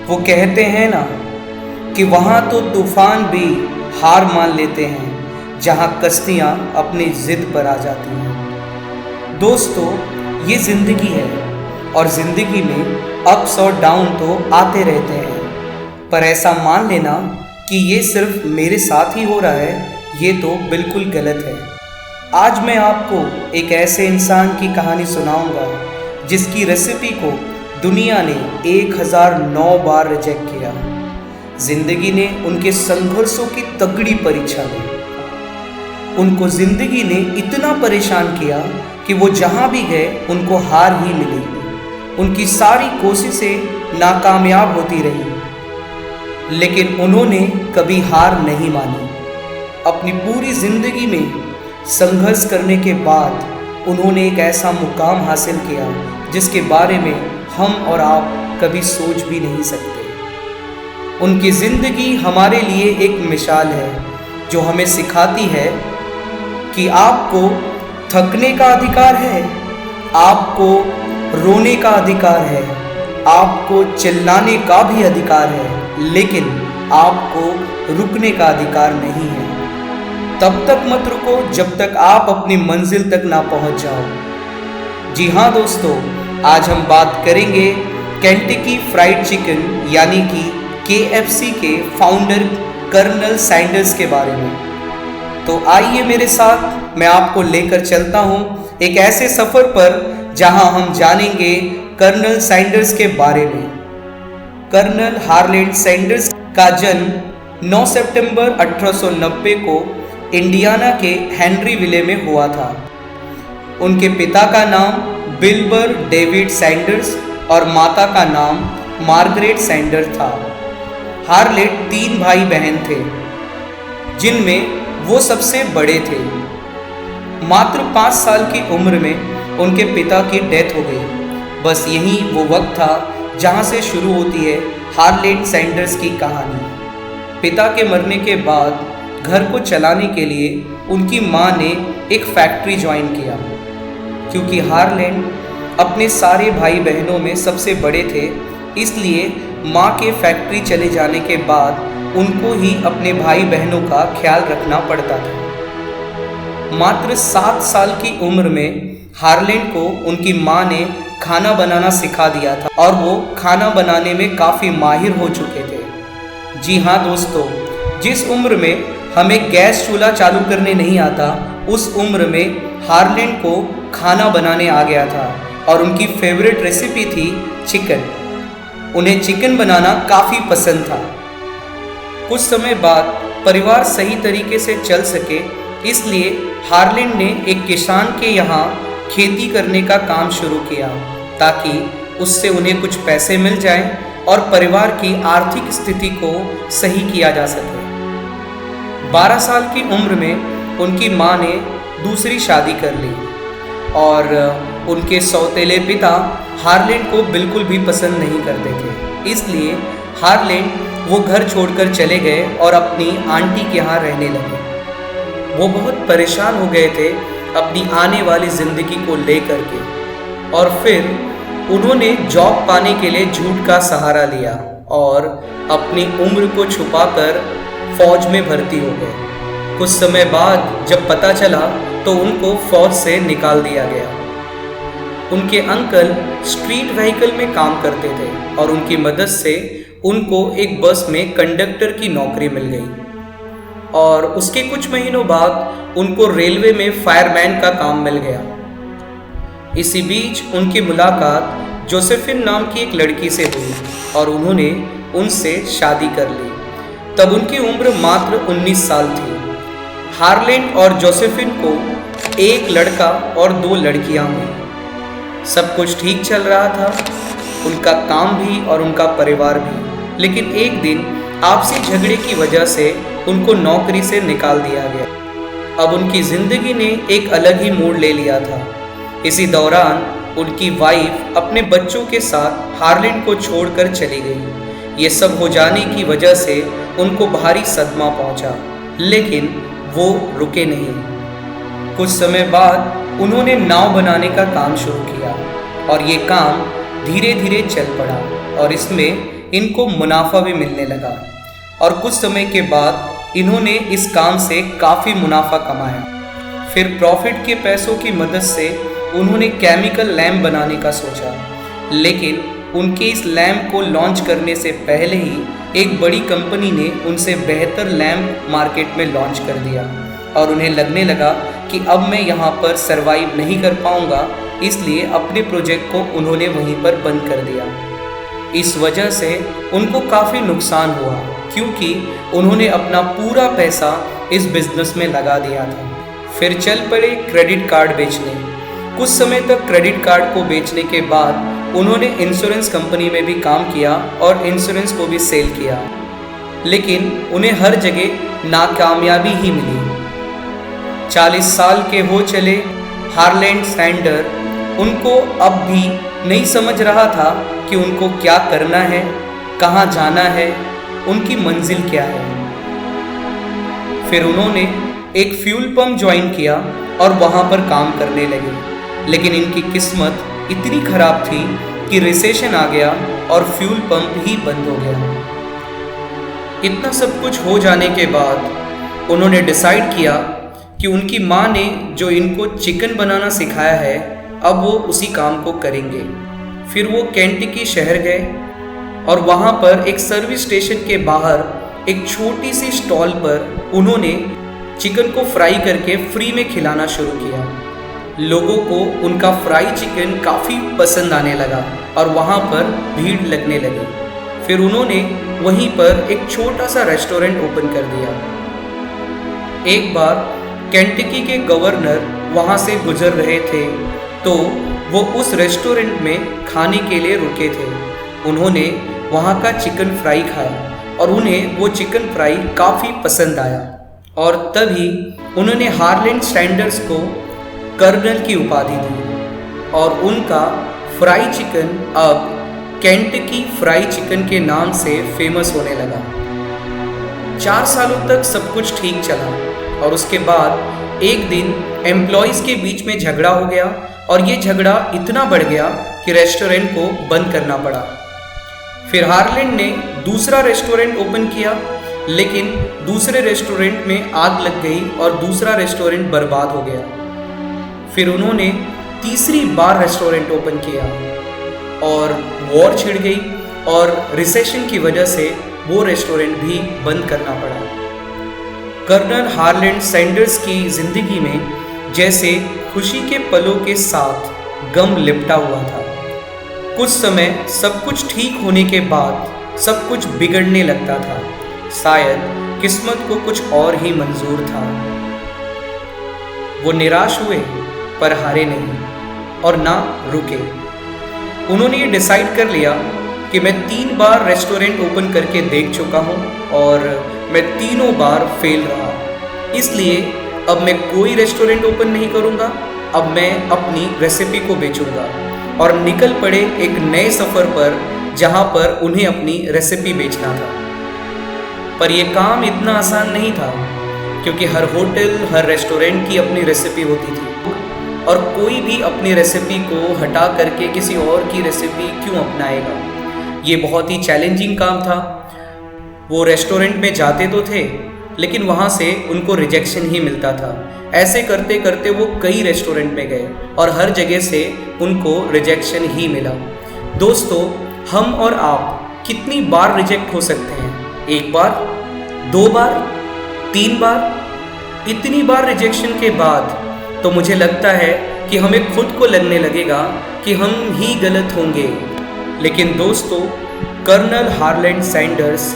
वो कहते हैं ना कि वहाँ तो तूफान भी हार मान लेते हैं जहाँ कश्तियाँ अपनी जिद पर आ जाती हैं। दोस्तों, ये ज़िंदगी है और ज़िंदगी में अप्स और डाउन तो आते रहते हैं, पर ऐसा मान लेना कि ये सिर्फ मेरे साथ ही हो रहा है, ये तो बिल्कुल गलत है। आज मैं आपको एक ऐसे इंसान की कहानी सुनाऊंगा जिसकी रेसिपी को दुनिया ने 1009 बार रिजेक्ट किया। जिंदगी ने उनके संघर्षों की तगड़ी परीक्षा ली। उनको जिंदगी ने इतना परेशान किया कि वो जहां भी गए उनको हार ही मिली। उनकी सारी कोशिशें नाकामयाब होती रही, लेकिन उन्होंने कभी हार नहीं मानी। अपनी पूरी जिंदगी में संघर्ष करने के बाद उन्होंने एक ऐसा मुकाम हासिल किया जिसके बारे में हम और आप कभी सोच भी नहीं सकते। उनकी ज़िंदगी हमारे लिए एक मिसाल है जो हमें सिखाती है कि आपको थकने का अधिकार है, आपको रोने का अधिकार है, आपको चिल्लाने का भी अधिकार है, लेकिन आपको रुकने का अधिकार नहीं है। तब तक मत रुको जब तक आप अपनी मंजिल तक ना पहुंच जाओ। जी हाँ दोस्तों, आज हम बात करेंगे केंटकी फ्राइड चिकन यानी कि KFC के फाउंडर कर्नल सैंडर्स के बारे में। तो आइए मेरे साथ, मैं आपको लेकर चलता हूँ एक ऐसे सफ़र पर जहाँ हम जानेंगे कर्नल सैंडर्स के बारे में। कर्नल हार्लैंड सैंडर्स का जन्म 9 सितंबर 1890 को इंडियाना के हेनरीविले में हुआ था। उनके पिता का नाम विल्बर डेविड सैंडर्स और माता का नाम मार्गरेट सैंडर्स था। हार्लैंड 3 भाई बहन थे, जिनमें वो सबसे बड़े थे। मात्र 5 साल की उम्र में उनके पिता की डेथ हो गई। बस यही वो वक्त था जहाँ से शुरू होती है हार्लैंड सैंडर्स की कहानी। पिता के मरने के बाद घर को चलाने के लिए उनकी माँ ने एक फैक्ट्री ज्वाइन किया। क्योंकि हार्लैंड अपने सारे भाई बहनों में सबसे बड़े थे, इसलिए माँ के फैक्ट्री चले जाने के बाद उनको ही अपने भाई बहनों का ख्याल रखना पड़ता था। मात्र 7 साल की उम्र में हार्लैंड को उनकी माँ ने खाना बनाना सिखा दिया था और वो खाना बनाने में काफ़ी माहिर हो चुके थे। जी हाँ दोस्तों, जिस उम्र में हमें गैस चूल्हा चालू करने नहीं आता, उस उम्र में हार्लैंड को खाना बनाने आ गया था और उनकी फेवरेट रेसिपी थी चिकन। उन्हें चिकन बनाना काफ़ी पसंद था। कुछ समय बाद परिवार सही तरीके से चल सके, इसलिए हार्लैंड ने एक किसान के यहाँ खेती करने का काम शुरू किया ताकि उससे उन्हें कुछ पैसे मिल जाएं और परिवार की आर्थिक स्थिति को सही किया जा सके। 12 साल की उम्र में उनकी माँ ने दूसरी शादी कर ली और उनके सौतेले पिता हार्लैंड को बिल्कुल भी पसंद नहीं करते थे। इसलिए हार्लैंड वो घर छोड़कर चले गए और अपनी आंटी के यहाँ रहने लगे। वो बहुत परेशान हो गए थे अपनी आने वाली ज़िंदगी को लेकर के, और फिर उन्होंने जॉब पाने के लिए झूठ का सहारा लिया और अपनी उम्र को छुपाकर फौज में भर्ती हो गए। कुछ समय बाद जब पता चला तो उनको फौज से निकाल दिया गया। उनके अंकल स्ट्रीट व्हीकल में काम करते थे और उनकी मदद से उनको एक बस में कंडक्टर की नौकरी मिल गई और उसके कुछ महीनों बाद उनको रेलवे में फायरमैन का काम मिल गया। इसी बीच उनकी मुलाकात जोसेफिन नाम की एक लड़की से हुई और उन्होंने उनसे शादी कर ली। तब उनकी उम्र मात्र 19 साल थी। हार्लैंड और जोसेफिन को एक लड़का और 2 लड़कियां हुई। सब कुछ ठीक चल रहा था, उनका काम भी और उनका परिवार भी। लेकिन एक दिन आपसी झगड़े की वजह से उनको नौकरी से निकाल दिया गया। अब उनकी ज़िंदगी ने एक अलग ही मोड़ ले लिया था। इसी दौरान उनकी वाइफ अपने बच्चों के साथ हार्लैंड को छोड़कर चली गई। ये सब हो जाने की वजह से उनको भारी सदमा पहुंचा, लेकिन वो रुके नहीं। कुछ समय बाद उन्होंने नाव बनाने का काम शुरू किया और ये काम धीरे धीरे चल पड़ा और इसमें इनको मुनाफा भी मिलने लगा और कुछ समय के बाद इन्होंने इस काम से काफ़ी मुनाफा कमाया। फिर प्रॉफिट के पैसों की मदद से उन्होंने केमिकल लैम्प बनाने का सोचा, लेकिन उनके इस लैम्प को लॉन्च करने से पहले ही एक बड़ी कंपनी ने उनसे बेहतर लैम्प मार्केट में लॉन्च कर दिया और उन्हें लगने लगा कि अब मैं यहाँ पर सरवाइव नहीं कर पाऊँगा, इसलिए अपने प्रोजेक्ट को उन्होंने वहीं पर बंद कर दिया। इस वजह से उनको काफ़ी नुकसान हुआ क्योंकि उन्होंने अपना पूरा पैसा इस बिज़नेस में लगा दिया था। फिर चल पड़े क्रेडिट कार्ड बेचने। कुछ समय तक क्रेडिट कार्ड को बेचने के बाद उन्होंने इंश्योरेंस कंपनी में भी काम किया और इंश्योरेंस को भी सेल किया, लेकिन उन्हें हर जगह नाकामयाबी ही मिली। 40 साल के हो चले हार्लैंड सैंडर उनको अब भी नहीं समझ रहा था कि उनको क्या करना है, कहाँ जाना है, उनकी मंजिल क्या है। फिर उन्होंने एक फ्यूल पंप ज्वाइन किया और वहाँ पर काम करने लगे, लेकिन इनकी किस्मत इतनी खराब थी कि रिसेशन आ गया और फ्यूल पंप ही बंद हो गया। इतना सब कुछ हो जाने के बाद उन्होंने डिसाइड किया कि उनकी माँ ने जो इनको चिकन बनाना सिखाया है अब वो उसी काम को करेंगे। फिर वो केंटकी शहर गए और वहाँ पर एक सर्विस स्टेशन के बाहर एक छोटी सी स्टॉल पर उन्होंने चिकन को फ्राई करके फ्री में खिलाना शुरू किया। लोगों को उनका फ्राई चिकन काफ़ी पसंद आने लगा और वहाँ पर भीड़ लगने लगी। फिर उन्होंने वहीं पर एक छोटा सा रेस्टोरेंट ओपन कर दिया। एक बार केंटकी के गवर्नर वहाँ से गुजर रहे थे तो वो उस रेस्टोरेंट में खाने के लिए रुके थे। उन्होंने वहाँ का चिकन फ्राई खाया और उन्हें वो चिकन फ्राई काफ़ी पसंद आया और तभी उन्होंने हार्लैंड सैंडर्स को कर्नल की उपाधि दी और उनका फ्राई चिकन अब केंटकी फ्राई चिकन के नाम से फेमस होने लगा। 4 सालों तक सब कुछ ठीक चला और उसके बाद एक दिन एम्प्लॉयज़ के बीच में झगड़ा हो गया और ये झगड़ा इतना बढ़ गया कि रेस्टोरेंट को बंद करना पड़ा। फिर हार्लैंड ने दूसरा रेस्टोरेंट ओपन किया, लेकिन दूसरे रेस्टोरेंट में आग लग गई और दूसरा रेस्टोरेंट बर्बाद हो गया। फिर उन्होंने तीसरी बार रेस्टोरेंट ओपन किया और वॉर छिड़ गई और रिसेशन की वजह से वो रेस्टोरेंट भी बंद करना पड़ा। कर्नल हार्लैंड सैंडर्स की ज़िंदगी में जैसे खुशी के पलों के साथ गम लिपटा हुआ था। कुछ समय सब कुछ ठीक होने के बाद सब कुछ बिगड़ने लगता था। शायद किस्मत को कुछ और ही मंजूर था। वो निराश हुए पर हारे नहीं और ना रुके। उन्होंने ये डिसाइड कर लिया कि मैं 3 बार रेस्टोरेंट ओपन करके देख चुका हूँ और मैं तीनों बार फेल रहा, इसलिए अब मैं कोई रेस्टोरेंट ओपन नहीं करूँगा। अब मैं अपनी रेसिपी को बेचूंगा और निकल पड़े एक नए सफ़र पर जहाँ पर उन्हें अपनी रेसिपी बेचना था। पर यह काम इतना आसान नहीं था क्योंकि हर होटल, हर रेस्टोरेंट की अपनी रेसिपी होती थी और कोई भी अपनी रेसिपी को हटा करके किसी और की रेसिपी क्यों अपनाएगा। ये बहुत ही चैलेंजिंग काम था। वो रेस्टोरेंट में जाते तो थे लेकिन वहाँ से उनको रिजेक्शन ही मिलता था। ऐसे करते करते वो कई रेस्टोरेंट में गए और हर जगह से उनको रिजेक्शन ही मिला। दोस्तों, हम और आप कितनी बार रिजेक्ट हो सकते हैं? 1 बार, 2 बार, 3 बार? इतनी बार रिजेक्शन के बाद तो मुझे लगता है कि हमें खुद को लगने लगेगा कि हम ही गलत होंगे। लेकिन दोस्तों, कर्नल हार्लैंड सैंडर्स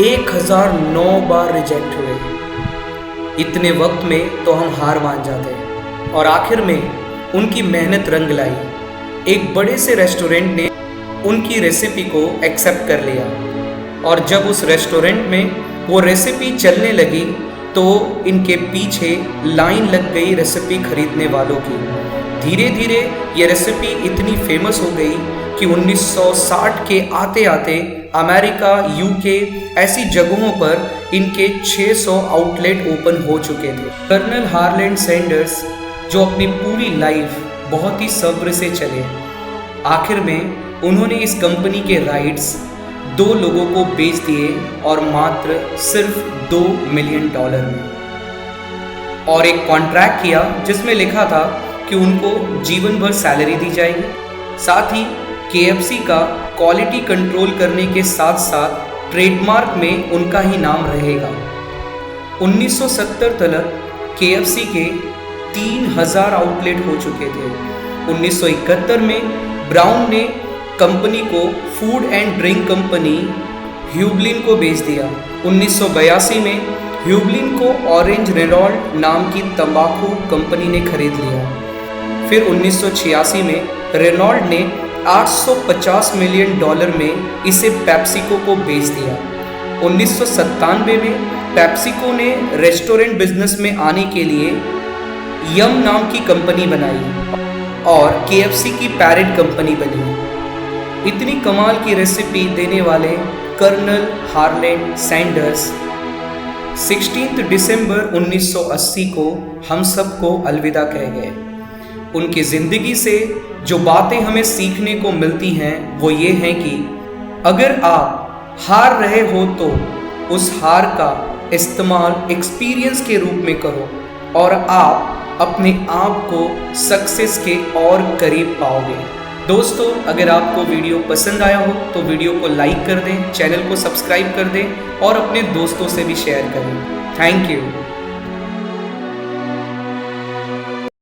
1009 बार रिजेक्ट हुए। इतने वक्त में तो हम हार मान जाते हैं और आखिर में उनकी मेहनत रंग लाई। एक बड़े से रेस्टोरेंट ने उनकी रेसिपी को एक्सेप्ट कर लिया और जब उस रेस्टोरेंट में वो रेसिपी चलने लगी तो इनके पीछे लाइन लग गई रेसिपी खरीदने वालों की। धीरे धीरे ये रेसिपी इतनी फेमस हो गई कि 1960 के आते आते अमेरिका, यूके ऐसी जगहों पर इनके 600 आउटलेट ओपन हो चुके थे। कर्नल हार्लैंड सैंडर्स जो अपनी पूरी लाइफ बहुत ही सब्र से चले, आखिर में उन्होंने इस कंपनी के राइट्स 2 लोगों को बेच दिए और मात्र सिर्फ $2 मिलियन में। और एक कॉन्ट्रैक्ट किया जिसमें लिखा था कि उनको जीवन भर सैलरी दी जाएगी। साथ ही KFC का क्वालिटी कंट्रोल करने के साथ साथ ट्रेडमार्क में उनका ही नाम रहेगा। 1970 तक KFC के 3000 आउटलेट हो चुके थे। 1971 में ब्राउन ने कंपनी को फूड एंड ड्रिंक कंपनी ह्यूबलिन को बेच दिया। 1982 में ह्यूबलिन को ऑरेंज रेनॉल्ड नाम की तंबाकू कंपनी ने खरीद लिया। फिर 1986 में रेनॉल्ड ने $850 मिलियन में इसे पेप्सिको को बेच दिया। 1997 में पेप्सिको ने रेस्टोरेंट बिजनेस में आने के लिए यम नाम की कंपनी बनाई और KFC की पैरेंट कंपनी बनी। इतनी कमाल की रेसिपी देने वाले कर्नल हार्लैंड सैंडर्स 16 दिसंबर 1980 को हम सबको अलविदा कह गए। उनकी ज़िंदगी से जो बातें हमें सीखने को मिलती हैं वो ये हैं कि अगर आप हार रहे हो तो उस हार का इस्तेमाल एक्सपीरियंस के रूप में करो और आप अपने आप को सक्सेस के और करीब पाओगे। दोस्तों, अगर आपको वीडियो पसंद आया हो तो वीडियो को लाइक कर दें, चैनल को सब्सक्राइब कर दें और अपने दोस्तों से भी शेयर करें। Thank you.